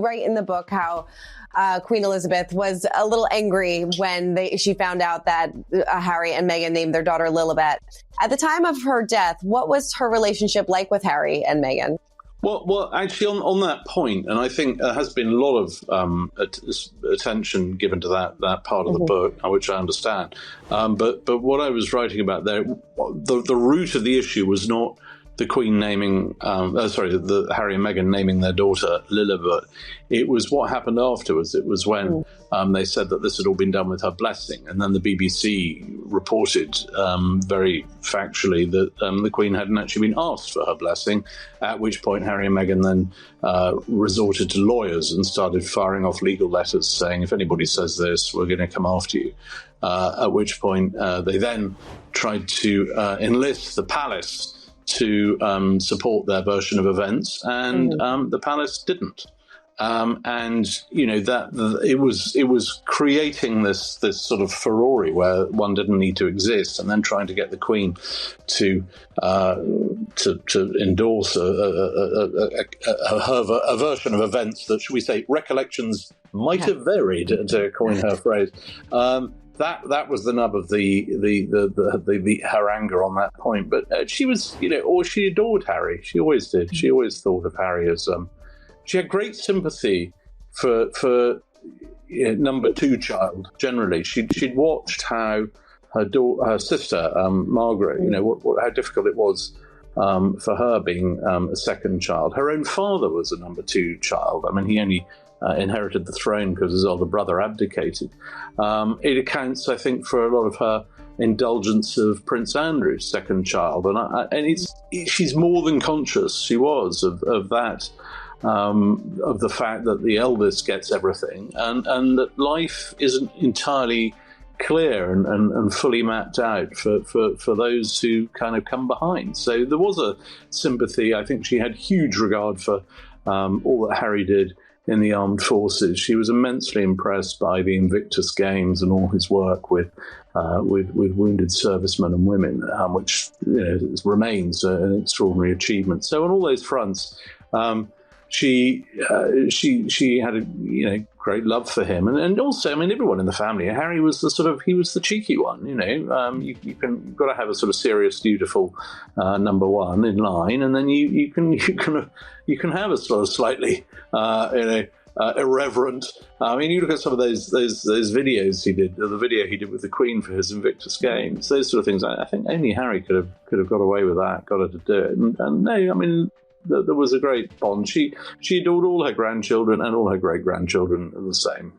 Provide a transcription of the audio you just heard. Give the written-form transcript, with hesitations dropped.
you write in the book how Queen Elizabeth was a little angry when she found out that Harry and Meghan named their daughter Lilibet. At the time of her death, what was her relationship like with Harry and Meghan? Well, actually, on that point, and I think there has been a lot of attention given to that part of the book, which I understand. But what I was writing about there, the root of the issue was not the Queen naming, the Harry and Meghan naming their daughter Lilibet. It was what happened afterwards. It was when they said that this had all been done with her blessing, and then the BBC reported very factually that the Queen hadn't actually been asked for her blessing. At which point, Harry and Meghan then resorted to lawyers and started firing off legal letters saying, "If anybody says this, we're going to come after you." At which point, they then tried to enlist the palace to support their version of events, and the palace didn't. And you know that it was creating this sort of furore where one didn't need to exist, and then trying to get the Queen to endorse a version of events that, should we say, recollections might have varied, to coin her phrase. That was the nub of the her anger on that point. But she was, she adored Harry. She always did. She always thought of Harry as she had great sympathy for number two child. Generally, she'd watched how her sister Margaret, how difficult it was for her being a second child. Her own father was a number two child. I mean, he only inherited the throne because his older brother abdicated. It accounts, I think, for a lot of her indulgence of Prince Andrew's second child, and she's more than conscious. She was of that, of the fact that the eldest gets everything, and that life isn't entirely clear and fully mapped out for those who kind of come behind. So there was a sympathy. I think she had huge regard for all that Harry did in the armed forces. She was immensely impressed by the Invictus Games and all his work with wounded servicemen and women, which remains an extraordinary achievement. So on all those fronts, she had a great love for him, and also, I mean, everyone in the family. Harry was he was the cheeky one. You've got to have a sort of serious, dutiful number one in line, and then you can have a sort of slightly irreverent. I mean, you look at some of those videos he did, the video he did with the Queen for his Invictus Games, those sort of things. I think only Harry could have got away with that, got her to do it, and no, I mean, there was a great bond. She adored all her grandchildren and all her great-grandchildren the same.